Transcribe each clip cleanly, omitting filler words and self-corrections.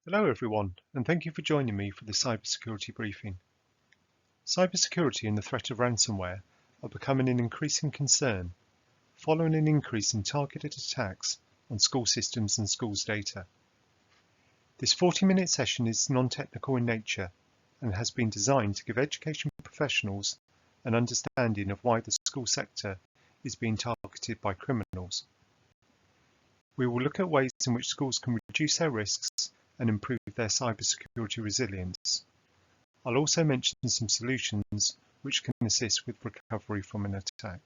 Hello everyone, and thank you for joining me for this cybersecurity briefing. Cybersecurity and the threat of ransomware are becoming an increasing concern following an increase in targeted attacks on school systems and schools' data. This 40-minute session is non-technical in nature and has been designed to give education professionals an understanding of why the school sector is being targeted by criminals. We will look at ways in which schools can reduce their risks and improve their cybersecurity resilience. I'll also mention some solutions which can assist with recovery from an attack.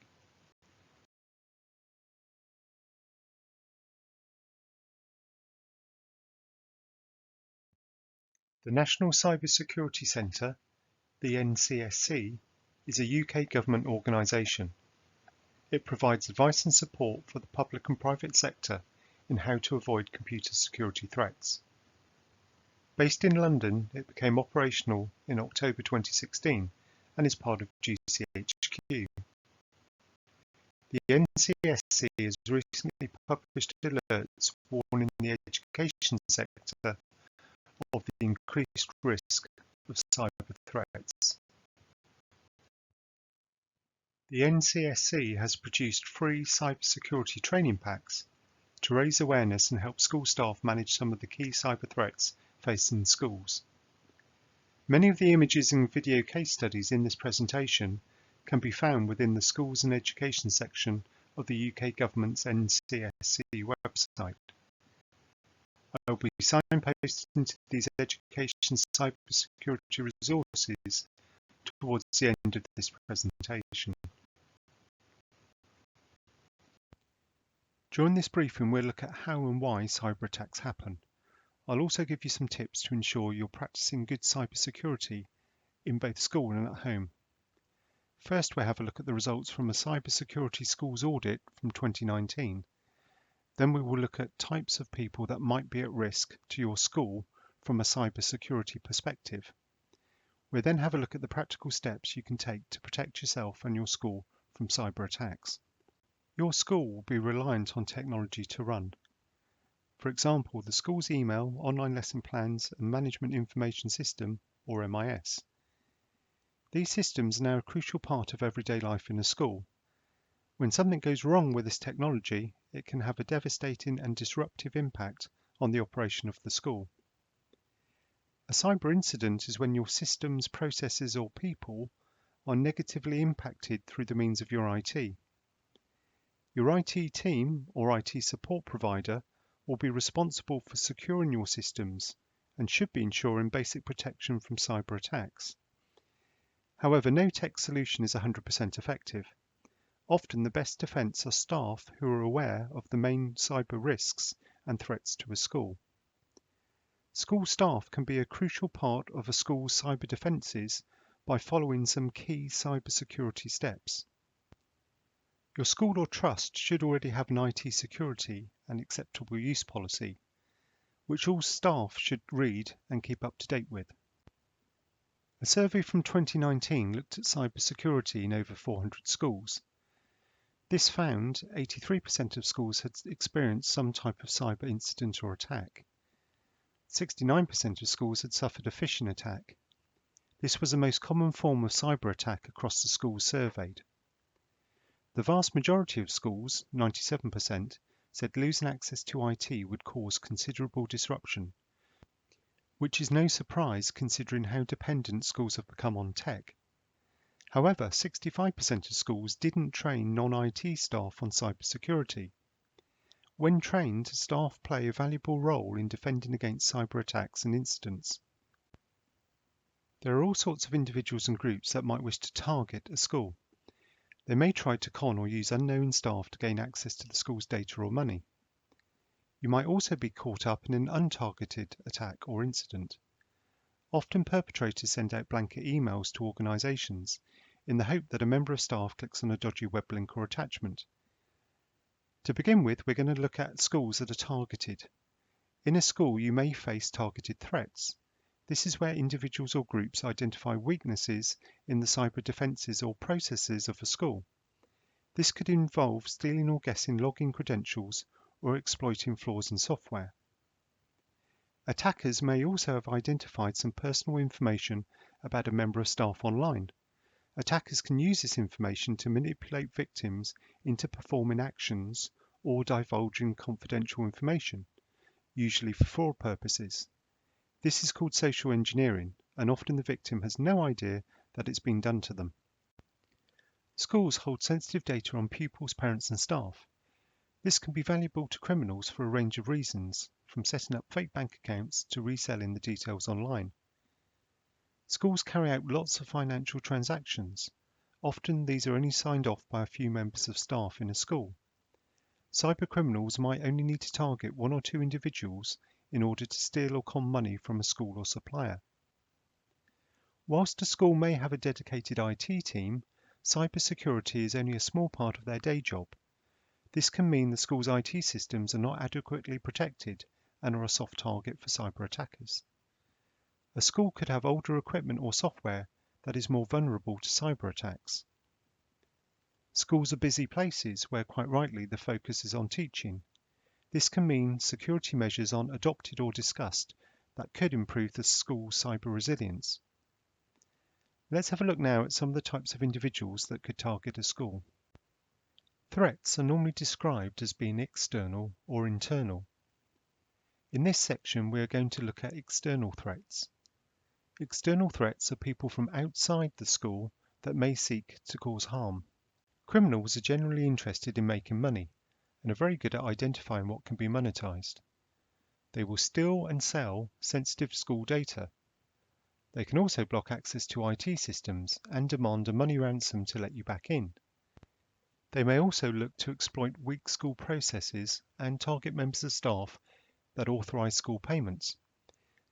The National Cybersecurity Centre, the NCSC, is a UK government organisation. It provides advice and support for the public and private sector in how to avoid computer security threats. Based in London, it became operational in October 2016 and is part of GCHQ. The NCSC has recently published alerts warning the education sector of the increased risk of cyber threats. The NCSC has produced free cybersecurity training packs to raise awareness and help school staff manage some of the key cyber threats facing schools. Many of the images and video case studies in this presentation can be found within the Schools and Education section of the UK Government's NCSC website. I will be signposting to these education cybersecurity resources towards the end of this presentation. During this briefing, we'll look at how and why cyber attacks happen. I'll also give you some tips to ensure you're practicing good cybersecurity in both school and at home. First, we'll have a look at the results from a cybersecurity schools audit from 2019. Then we will look at types of people that might be at risk to your school from a cybersecurity perspective. We'll then have a look at the practical steps you can take to protect yourself and your school from cyber attacks. Your school will be reliant on technology to run. For example, the school's email, online lesson plans and management information system, or MIS. These systems are now a crucial part of everyday life in a school. When something goes wrong with this technology, it can have a devastating and disruptive impact on the operation of the school. A cyber incident is when your systems, processes or people are negatively impacted through the means of your IT. Your IT team or IT support provider will be responsible for securing your systems and should be ensuring basic protection from cyber attacks. However, no tech solution is 100% effective. Often the best defense are staff who are aware of the main cyber risks and threats to a school. School staff can be a crucial part of a school's cyber defenses by following some key cybersecurity steps. Your school or trust should already have an IT security and acceptable use policy, which all staff should read and keep up to date with. A survey from 2019 looked at cybersecurity in over 400 schools. This found 83% of schools had experienced some type of cyber incident or attack. 69% of schools had suffered a phishing attack. This was the most common form of cyber attack across the schools surveyed. The vast majority of schools, 97%, said losing access to IT would cause considerable disruption, which is no surprise considering how dependent schools have become on tech. However, 65% of schools didn't train non-IT staff on cybersecurity. When trained, staff play a valuable role in defending against cyber attacks and incidents. There are all sorts of individuals and groups that might wish to target a school. They may try to con or use unknown staff to gain access to the school's data or money. You might also be caught up in an untargeted attack or incident. Often perpetrators send out blanket emails to organisations in the hope that a member of staff clicks on a dodgy web link or attachment. To begin with, we're going to look at schools that are targeted. In a school, you may face targeted threats. This is where individuals or groups identify weaknesses in the cyber defences or processes of a school. This could involve stealing or guessing login credentials or exploiting flaws in software. Attackers may also have identified some personal information about a member of staff online. Attackers can use this information to manipulate victims into performing actions or divulging confidential information, usually for fraud purposes. This is called social engineering, and often the victim has no idea that it's been done to them. Schools hold sensitive data on pupils, parents and staff. This can be valuable to criminals for a range of reasons, from setting up fake bank accounts to reselling the details online. Schools carry out lots of financial transactions. Often these are only signed off by a few members of staff in a school. Cybercriminals might only need to target one or two individuals in order to steal or con money from a school or supplier. Whilst a school may have a dedicated IT team, cybersecurity is only a small part of their day job. This can mean the school's IT systems are not adequately protected and are a soft target for cyber attackers. A school could have older equipment or software that is more vulnerable to cyber attacks. Schools are busy places where, quite rightly, the focus is on teaching. This can mean security measures aren't adopted or discussed that could improve the school's cyber resilience. Let's have a look now at some of the types of individuals that could target a school. Threats are normally described as being external or internal. In this section, we are going to look at external threats. External threats are people from outside the school that may seek to cause harm. Criminals are generally interested in making money and are very good at identifying what can be monetized. They will steal and sell sensitive school data. They can also block access to IT systems and demand a money ransom to let you back in. They may also look to exploit weak school processes and target members of staff that authorize school payments.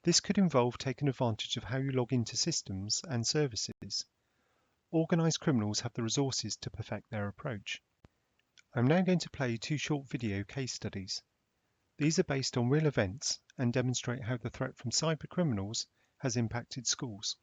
This could involve taking advantage of how you log into systems and services. Organised criminals have the resources to perfect their approach. I'm now going to play two short video case studies. These are based on real events and demonstrate how the threat from cyber criminals has impacted schools.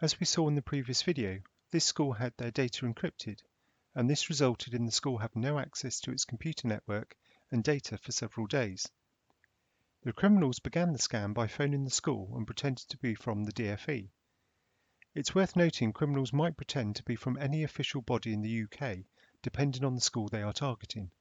As we saw in the previous video, this school had their data encrypted, and this resulted in the school having no access to its computer network and data for several days. The criminals began the scam by phoning the school and pretended to be from the DFE. It's worth noting criminals might pretend to be from any official body in the UK, depending on the school they are targeting.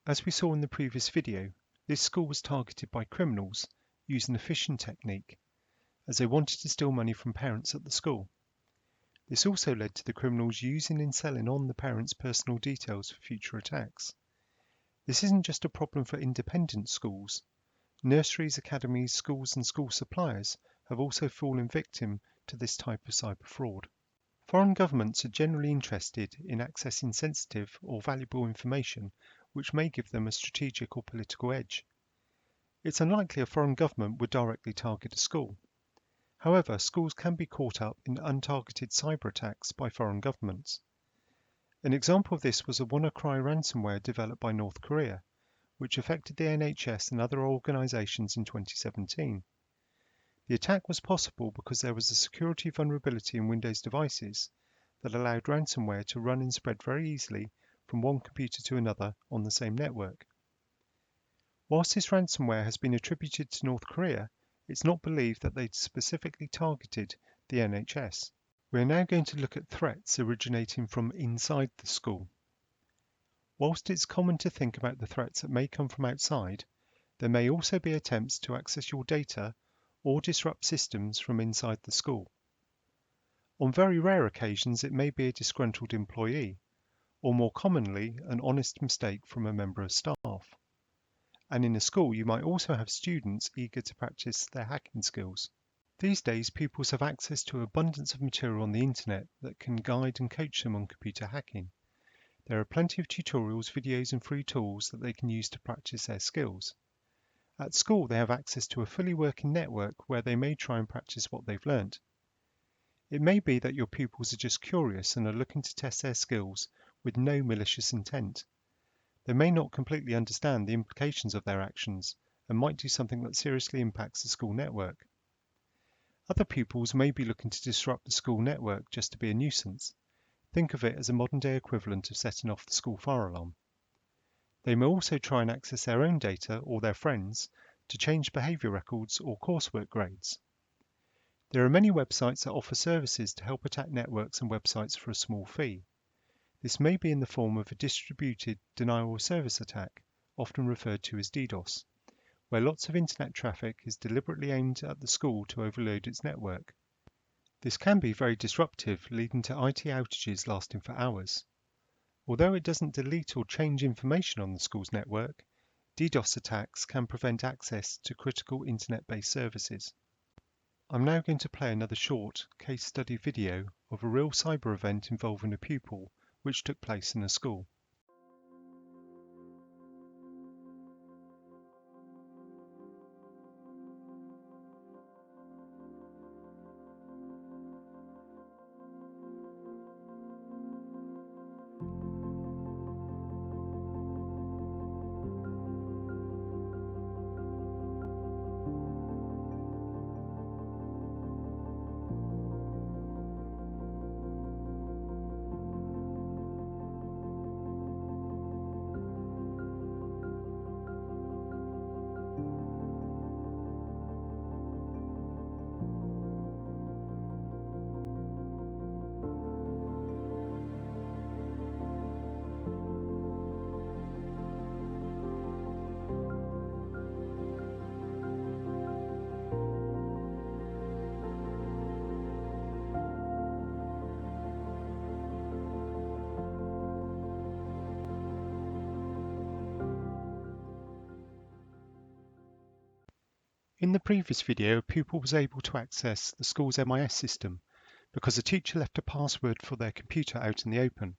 As we saw in the previous video, this school was targeted by criminals using a phishing technique, as they wanted to steal money from parents at the school. This also led to the criminals using and selling on the parents' personal details for future attacks. This isn't just a problem for independent schools. Nurseries, academies, schools and school suppliers have also fallen victim to this type of cyber fraud. Foreign governments are generally interested in accessing sensitive or valuable information which may give them a strategic or political edge. It's unlikely a foreign government would directly target a school. However, schools can be caught up in untargeted cyber attacks by foreign governments. An example of this was a WannaCry ransomware developed by North Korea, which affected the NHS and other organisations in 2017. The attack was possible because there was a security vulnerability in Windows devices that allowed ransomware to run and spread very easily from one computer to another on the same network. Whilst this ransomware has been attributed to North Korea, it's not believed that they specifically targeted the NHS. We are now going to look at threats originating from inside the school. Whilst it's common to think about the threats that may come from outside, there may also be attempts to access your data or disrupt systems from inside the school. On very rare occasions, it may be a disgruntled employee, or more commonly, an honest mistake from a member of staff. And in a school, you might also have students eager to practice their hacking skills. These days, pupils have access to an abundance of material on the internet that can guide and coach them on computer hacking. There are plenty of tutorials, videos and free tools that they can use to practice their skills. At school, they have access to a fully working network where they may try and practice what they've learnt. It may be that your pupils are just curious and are looking to test their skills with no malicious intent. They may not completely understand the implications of their actions and might do something that seriously impacts the school network. Other pupils may be looking to disrupt the school network just to be a nuisance. Think of it as a modern-day equivalent of setting off the school fire alarm. They may also try and access their own data or their friends to change behaviour records or coursework grades. There are many websites that offer services to help attack networks and websites for a small fee. This may be in the form of a distributed denial of service attack, often referred to as DDoS, where lots of internet traffic is deliberately aimed at the school to overload its network. This can be very disruptive, leading to IT outages lasting for hours. Although it doesn't delete or change information on the school's network, DDoS attacks can prevent access to critical internet-based services. I'm now going to play another short case study video of a real cyber event involving a pupil which took place in a school. In the previous video, a pupil was able to access the school's MIS system because a teacher left a password for their computer out in the open.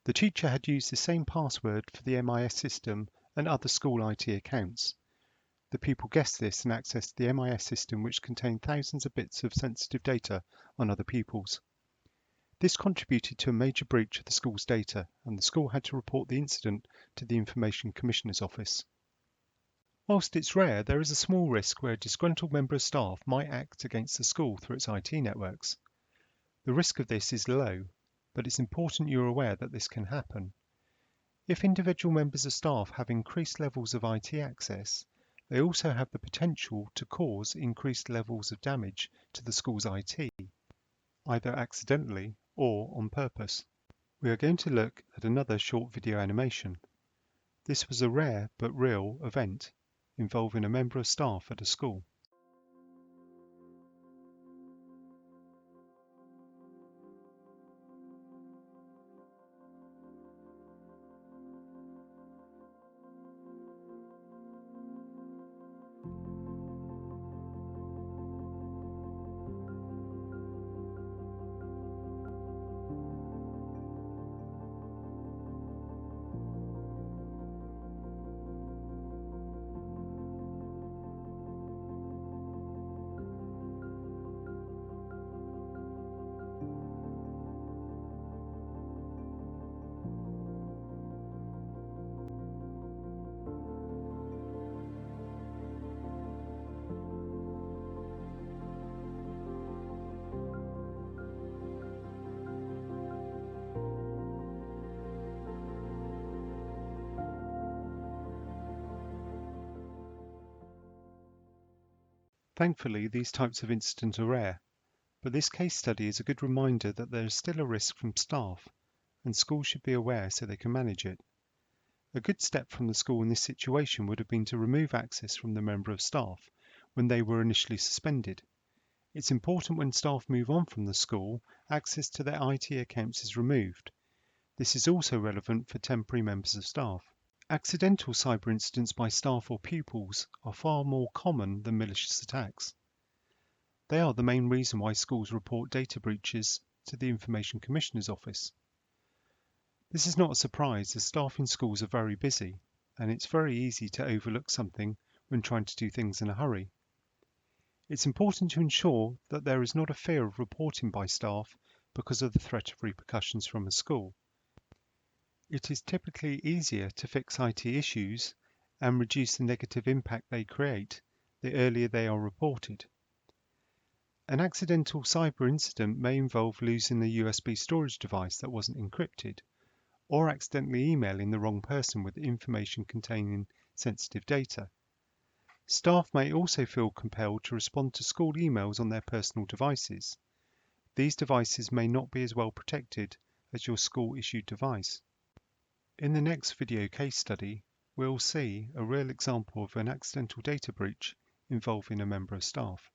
The teacher had used the same password for the MIS system and other school IT accounts. The pupil guessed this and accessed the MIS system, which contained thousands of bits of sensitive data on other pupils. This contributed to a major breach of the school's data, and the school had to report the incident to the Information Commissioner's Office. Whilst it's rare, there is a small risk where a disgruntled member of staff might act against the school through its IT networks. The risk of this is low, but it's important you're aware that this can happen. If individual members of staff have increased levels of IT access, they also have the potential to cause increased levels of damage to the school's IT, either accidentally or on purpose. We are going to look at another short video animation. This was a rare but real event involving a member of staff at a school. Thankfully, these types of incidents are rare, but this case study is a good reminder that there is still a risk from staff, and schools should be aware so they can manage it. A good step from the school in this situation would have been to remove access from the member of staff when they were initially suspended. It's important when staff move on from the school, access to their IT accounts is removed. This is also relevant for temporary members of staff. Accidental cyber incidents by staff or pupils are far more common than malicious attacks. They are the main reason why schools report data breaches to the Information Commissioner's Office. This is not a surprise as staff in schools are very busy, and it's very easy to overlook something when trying to do things in a hurry. It's important to ensure that there is not a fear of reporting by staff because of the threat of repercussions from a school. It is typically easier to fix IT issues and reduce the negative impact they create the earlier they are reported. An accidental cyber incident may involve losing a USB storage device that wasn't encrypted, or accidentally emailing the wrong person with information containing sensitive data. Staff may also feel compelled to respond to school emails on their personal devices. These devices may not be as well protected as your school-issued device. In the next video case study, we'll see a real example of an accidental data breach involving a member of staff.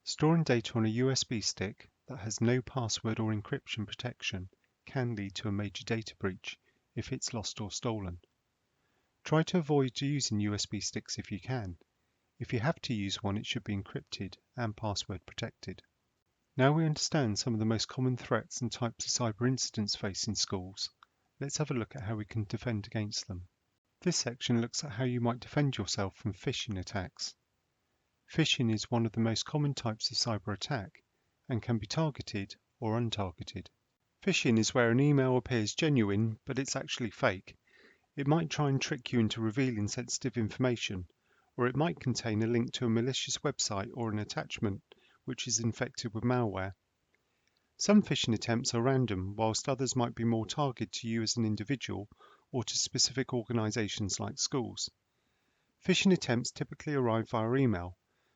Storing data on a USB stick that has no password or encryption protection can lead to a major data breach if it's lost or stolen. Try to avoid using USB sticks if you can. If you have to use one, it should be encrypted and password protected. Now we understand some of the most common threats and types of cyber incidents facing schools. Let's have a look at how we can defend against them. This section looks at how you might defend yourself from phishing attacks. Phishing is one of the most common types of cyber attack and can be targeted or untargeted. Phishing is where an email appears genuine but it's actually fake. It might try and trick you into revealing sensitive information, or it might contain a link to a malicious website or an attachment which is infected with malware. Some phishing attempts are random, whilst others might be more targeted to you as an individual or to specific organisations like schools. Phishing attempts typically arrive via email,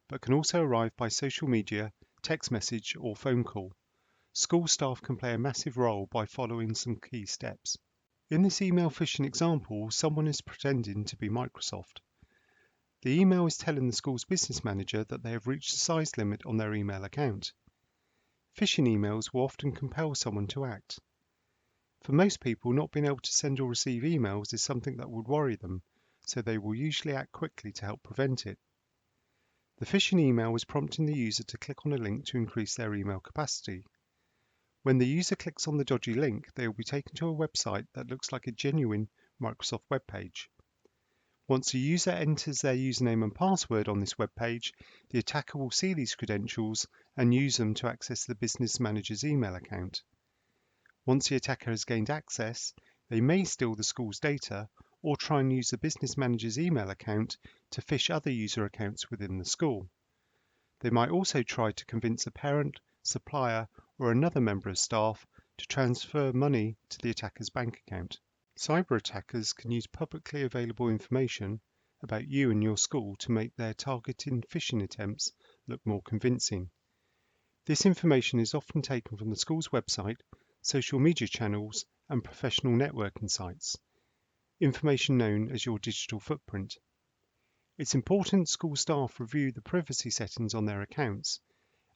but can also arrive by social media, text message, or phone call. School staff can play a massive role by following some key steps. In this email phishing example, someone is pretending to be Microsoft. The email is telling the school's business manager that they have reached the size limit on their email account. Phishing emails will often compel someone to act. For most people, not being able to send or receive emails is something that would worry them, so they will usually act quickly to help prevent it. The phishing email is prompting the user to click on a link to increase their email capacity. When the user clicks on the dodgy link, they will be taken to a website that looks like a genuine Microsoft web page. Once a user enters their username and password on this web page, the attacker will see these credentials and use them to access the business manager's email account. Once the attacker has gained access, they may steal the school's data or try and use the business manager's email account to phish other user accounts within the school. They might also try to convince a parent, supplier, or another member of staff to transfer money to the attacker's bank account. Cyber attackers can use publicly available information about you and your school to make their targeted phishing attempts look more convincing. This information is often taken from the school's website, social media channels, and professional networking sites, information known as your digital footprint. It's important school staff review the privacy settings on their accounts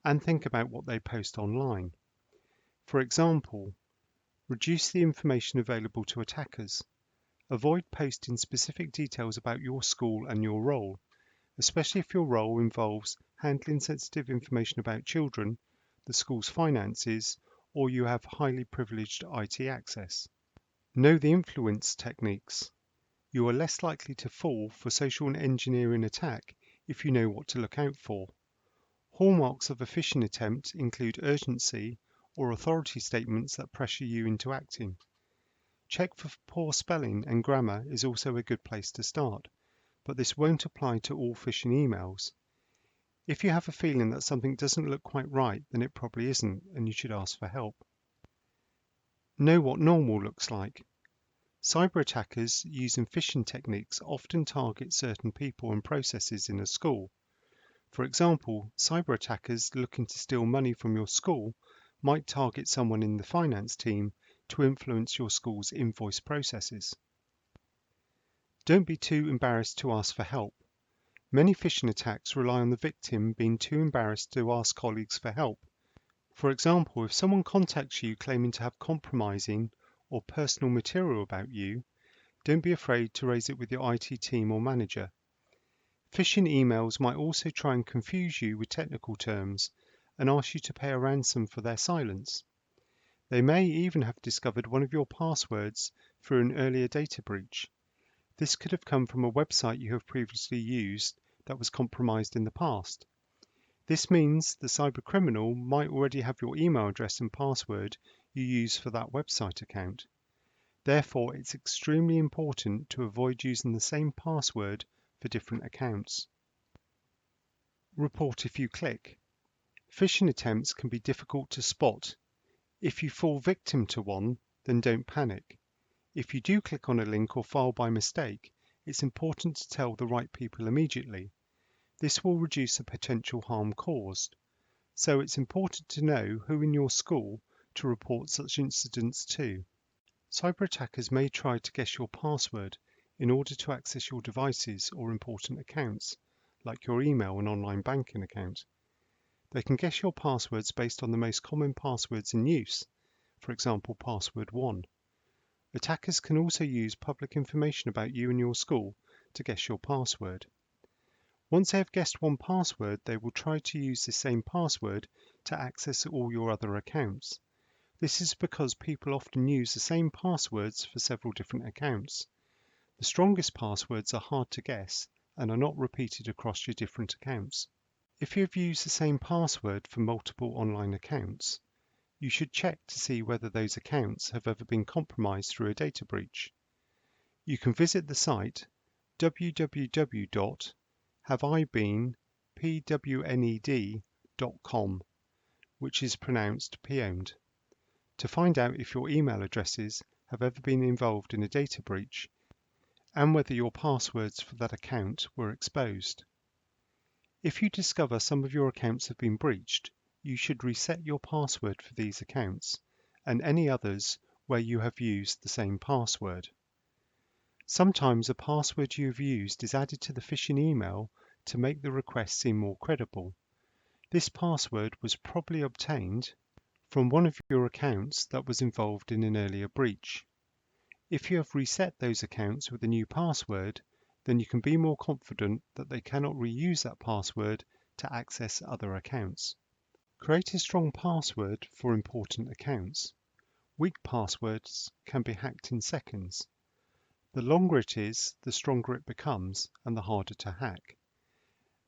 and think about what they post online. For example, reduce the information available to attackers. Avoid posting specific details about your school and your role, especially if your role involves handling sensitive information about children, the school's finances, or you have highly privileged IT access. Know the influence techniques. You are less likely to fall for social engineering attack if you know what to look out for. Hallmarks of a phishing attempt include urgency or authority statements that pressure you into acting. Check for poor spelling and grammar is also a good place to start, but this won't apply to all phishing emails. If you have a feeling that something doesn't look quite right, then it probably isn't, and you should ask for help. Know what normal looks like. Cyber attackers using phishing techniques often target certain people and processes in a school. For example, cyber attackers looking to steal money from your school might target someone in the finance team to influence your school's invoice processes. Don't be too embarrassed to ask for help. Many phishing attacks rely on the victim being too embarrassed to ask colleagues for help. For example, if someone contacts you claiming to have compromising or personal material about you, don't be afraid to raise it with your IT team or manager. Phishing emails might also try and confuse you with technical terms and ask you to pay a ransom for their silence. They may even have discovered one of your passwords through an earlier data breach. This could have come from a website you have previously used that was compromised in the past. This means the cybercriminal might already have your email address and password you use for that website account. Therefore, it's extremely important to avoid using the same password for different accounts. Report if you click. Phishing attempts can be difficult to spot. If you fall victim to one, then don't panic. If you do click on a link or file by mistake, it's important to tell the right people immediately. This will reduce the potential harm caused. So it's important to know who in your school to report such incidents to. Cyber attackers may try to guess your password in order to access your devices or important accounts, like your email and online banking account. They can guess your passwords based on the most common passwords in use, for example, password 1. Attackers can also use public information about you and your school to guess your password. Once they have guessed one password, they will try to use the same password to access all your other accounts. This is because people often use the same passwords for several different accounts. The strongest passwords are hard to guess and are not repeated across your different accounts. If you have used the same password for multiple online accounts, you should check to see whether those accounts have ever been compromised through a data breach. You can visit the site www.haveibeenpwned.com, which is pronounced pwned, to find out if your email addresses have ever been involved in a data breach and whether your passwords for that account were exposed. If you discover some of your accounts have been breached, you should reset your password for these accounts and any others where you have used the same password. Sometimes a password you have used is added to the phishing email to make the request seem more credible. This password was probably obtained from one of your accounts that was involved in an earlier breach. If you have reset those accounts with a new password, then you can be more confident that they cannot reuse that password to access other accounts. Create a strong password for important accounts. Weak passwords can be hacked in seconds. The longer it is, the stronger it becomes and the harder to hack.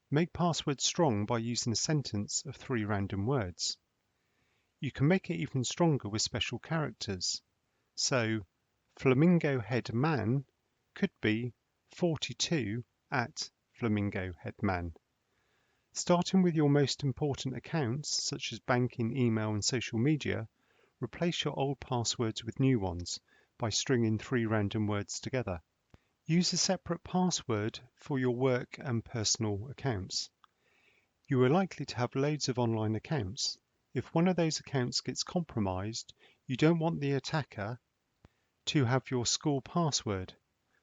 Make passwords strong by using a sentence of 3 random words. You can make it even stronger with special characters. So, Flamingo Head Man could be 42 at Flamingo Head Man. Starting with your most important accounts, such as banking, email, and social media, replace your old passwords with new ones by stringing 3 random words together. Use a separate password for your work and personal accounts. You are likely to have loads of online accounts. If one of those accounts gets compromised, you don't want the attacker to have your school password,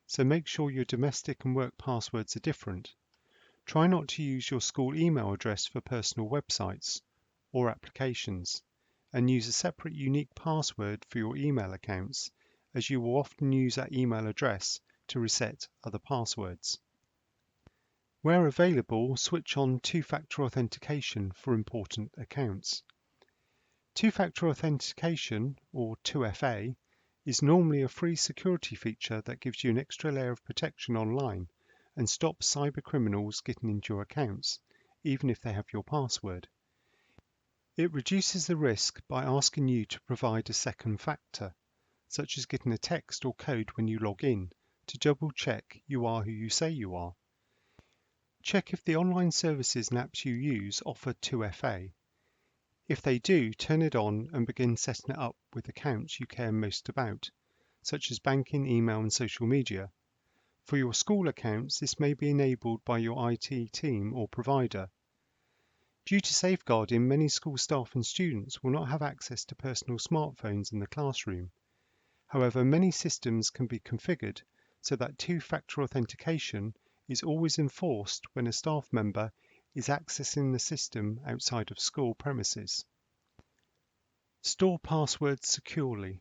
so make sure your domestic and work passwords are different. Try not to use your school email address for personal websites or applications, and use a separate unique password for your email accounts, as you will often use that email address to reset other passwords. Where available, switch on two-factor authentication for important accounts. Two-factor authentication, or 2FA, is normally a free security feature that gives you an extra layer of protection online and stops cyber criminals getting into your accounts, even if they have your password. It reduces the risk by asking you to provide a second factor, such as getting a text or code when you log in, to double check you are who you say you are. Check if the online services and apps you use offer 2FA. If they do, turn it on and begin setting it up with accounts you care most about, such as banking, email, and social media. For your school accounts, this may be enabled by your IT team or provider. Due to safeguarding, many school staff and students will not have access to personal smartphones in the classroom. However, many systems can be configured so that two-factor authentication is always enforced when a staff member is accessing the system outside of school premises. Store passwords securely.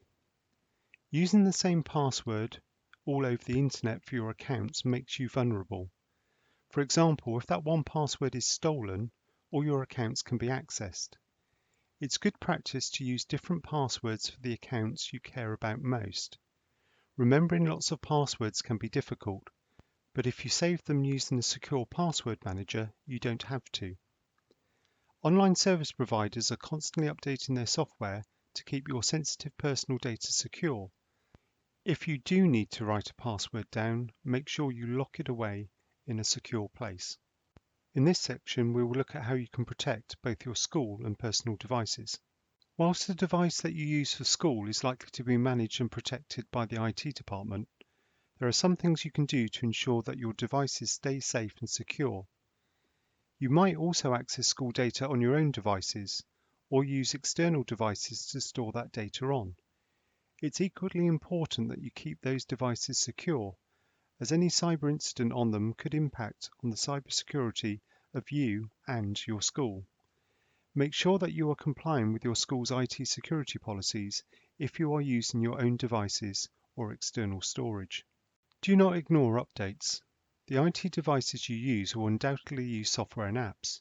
Using the same password all over the internet for your accounts makes you vulnerable. For example, if that one password is stolen, all your accounts can be accessed. It's good practice to use different passwords for the accounts you care about most. Remembering lots of passwords can be difficult, but if you save them using a secure password manager, you don't have to. Online service providers are constantly updating their software to keep your sensitive personal data secure. If you do need to write a password down, make sure you lock it away in a secure place. In this section, we will look at how you can protect both your school and personal devices. Whilst the device that you use for school is likely to be managed and protected by the IT department, there are some things you can do to ensure that your devices stay safe and secure. You might also access school data on your own devices, or use external devices to store that data on. It's equally important that you keep those devices secure, as any cyber incident on them could impact on the cybersecurity of you and your school. Make sure that you are complying with your school's IT security policies if you are using your own devices or external storage. Do not ignore updates. The IT devices you use will undoubtedly use software and apps.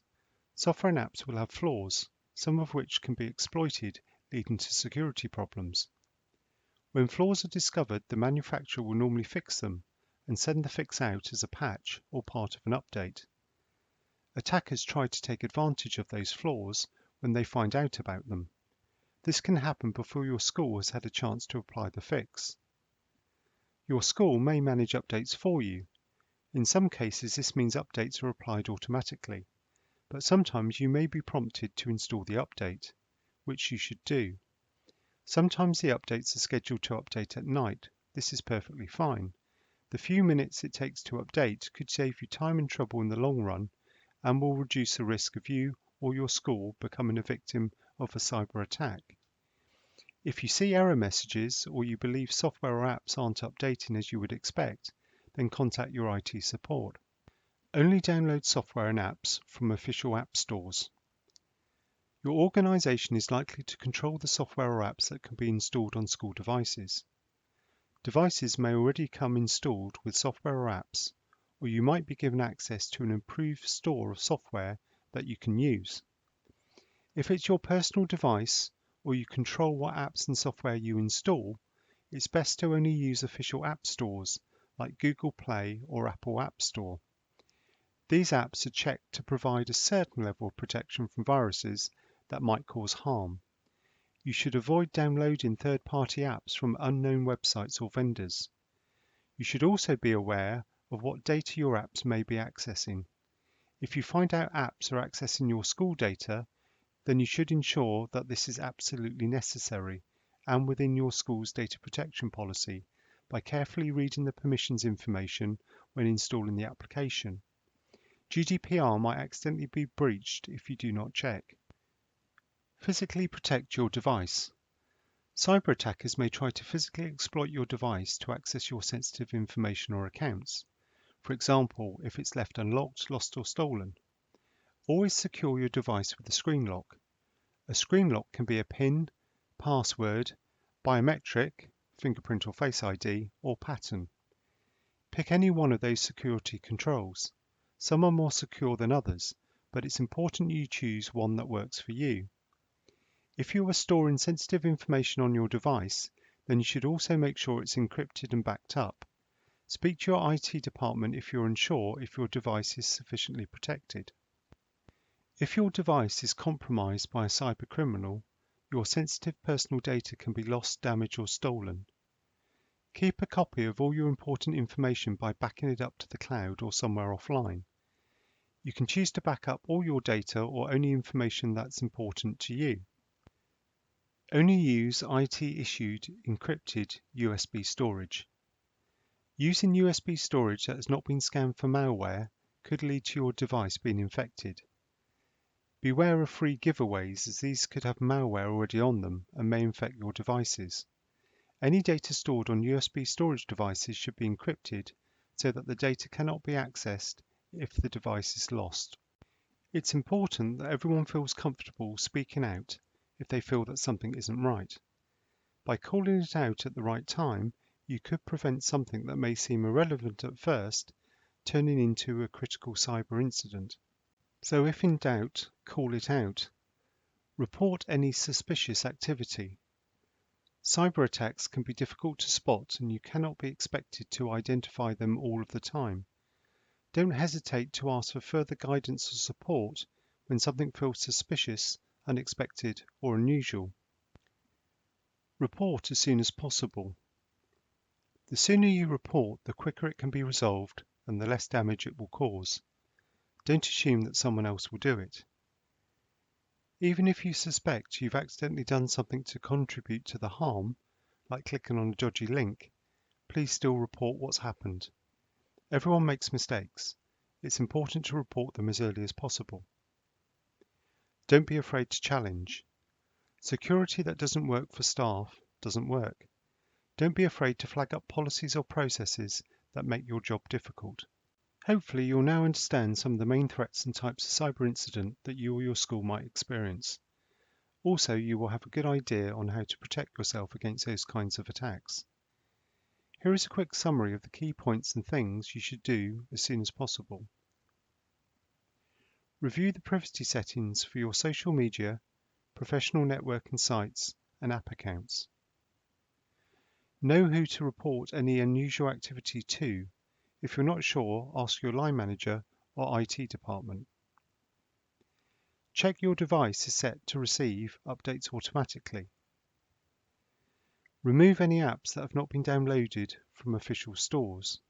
Software and apps will have flaws, some of which can be exploited, leading to security problems. When flaws are discovered, the manufacturer will normally fix them and send the fix out as a patch or part of an update. Attackers try to take advantage of those flaws when they find out about them. This can happen before your school has had a chance to apply the fix. Your school may manage updates for you. In some cases, this means updates are applied automatically, but sometimes you may be prompted to install the update, which you should do. Sometimes the updates are scheduled to update at night. This is perfectly fine. The few minutes it takes to update could save you time and trouble in the long run, and will reduce the risk of you or your school becoming a victim of a cyber attack. If you see error messages or you believe software or apps aren't updating as you would expect, then contact your IT support. Only download software and apps from official app stores. Your organisation is likely to control the software or apps that can be installed on school devices. Devices may already come installed with software or apps, or you might be given access to an improved store of software that you can use. If it's your personal device, or you control what apps and software you install, it's best to only use official app stores like Google Play or Apple App Store. These apps are checked to provide a certain level of protection from viruses that might cause harm. You should avoid downloading third-party apps from unknown websites or vendors. You should also be aware of what data your apps may be accessing. If you find out apps are accessing your school data, then you should ensure that this is absolutely necessary and within your school's data protection policy by carefully reading the permissions information when installing the application. GDPR might accidentally be breached if you do not check. Physically protect your device. Cyber attackers may try to physically exploit your device to access your sensitive information or accounts. For example, if it's left unlocked, lost or stolen. Always secure your device with a screen lock. A screen lock can be a PIN, password, biometric, fingerprint or Face ID, or pattern. Pick any one of those security controls. Some are more secure than others, but it's important you choose one that works for you. If you are storing sensitive information on your device, then you should also make sure it's encrypted and backed up. Speak to your IT department if you're unsure if your device is sufficiently protected. If your device is compromised by a cyber criminal, your sensitive personal data can be lost, damaged or stolen. Keep a copy of all your important information by backing it up to the cloud or somewhere offline. You can choose to back up all your data or only information that's important to you. Only use IT-issued encrypted USB storage. Using USB storage that has not been scanned for malware could lead to your device being infected. Beware of free giveaways, as these could have malware already on them and may infect your devices. Any data stored on USB storage devices should be encrypted so that the data cannot be accessed if the device is lost. It's important that everyone feels comfortable speaking out if they feel that something isn't right. By calling it out at the right time, you could prevent something that may seem irrelevant at first turning into a critical cyber incident. So if in doubt, call it out. Report any suspicious activity. Cyber attacks can be difficult to spot and you cannot be expected to identify them all of the time. Don't hesitate to ask for further guidance or support when something feels suspicious, unexpected or unusual. Report as soon as possible. The sooner you report, the quicker it can be resolved and the less damage it will cause. Don't assume that someone else will do it. Even if you suspect you've accidentally done something to contribute to the harm, like clicking on a dodgy link, please still report what's happened. Everyone makes mistakes. It's important to report them as early as possible. Don't be afraid to challenge. Security that doesn't work for staff doesn't work. Don't be afraid to flag up policies or processes that make your job difficult. Hopefully you'll now understand some of the main threats and types of cyber incident that you or your school might experience. Also, you will have a good idea on how to protect yourself against those kinds of attacks. Here is a quick summary of the key points and things you should do as soon as possible. Review the privacy settings for your social media, professional networking sites, and app accounts. Know who to report any unusual activity to. If you're not sure, ask your line manager or IT department. Check your device is set to receive updates automatically. Remove any apps that have not been downloaded from official stores.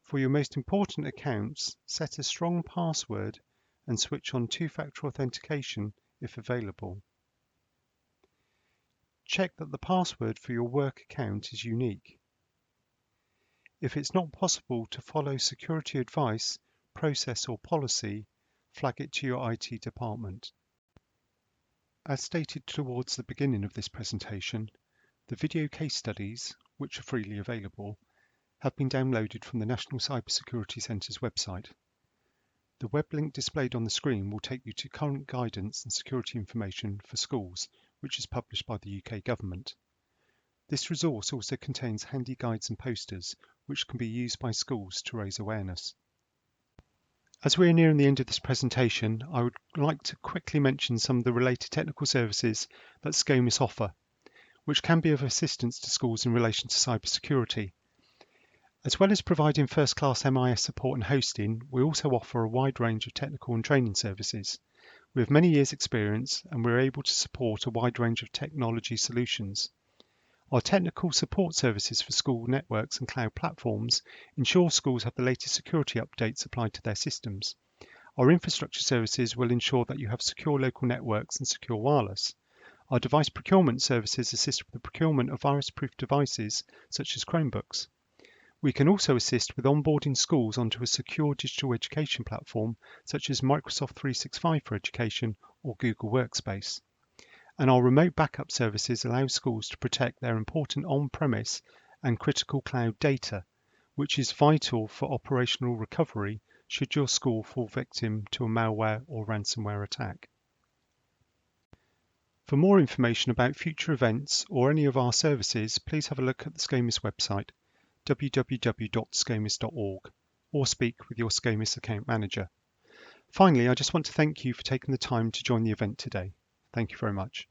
For your most important accounts, set a strong password and switch on two-factor authentication if available. Check that the password for your work account is unique. If it's not possible to follow security advice, process or policy, flag it to your IT department. As stated towards the beginning of this presentation, the video case studies, which are freely available, have been downloaded from the National Cybersecurity Centre's website. The web link displayed on the screen will take you to current guidance and security information for schools, which is published by the UK Government. This resource also contains handy guides and posters, which can be used by schools to raise awareness. As we are nearing the end of this presentation, I would like to quickly mention some of the related technical services that SCOMIS offer, which can be of assistance to schools in relation to cybersecurity. As well as providing first-class MIS support and hosting, we also offer a wide range of technical and training services. We have many years' experience and we're able to support a wide range of technology solutions. Our technical support services for school networks and cloud platforms ensure schools have the latest security updates applied to their systems. Our infrastructure services will ensure that you have secure local networks and secure wireless. Our device procurement services assist with the procurement of virus-proof devices such as Chromebooks. We can also assist with onboarding schools onto a secure digital education platform such as Microsoft 365 for Education or Google Workspace. And our remote backup services allow schools to protect their important on-premise and critical cloud data, which is vital for operational recovery should your school fall victim to a malware or ransomware attack. For more information about future events or any of our services, please have a look at the SCOMIS website, www.scomis.org, or speak with your SCOMIS account manager. Finally, I just want to thank you for taking the time to join the event today. Thank you very much.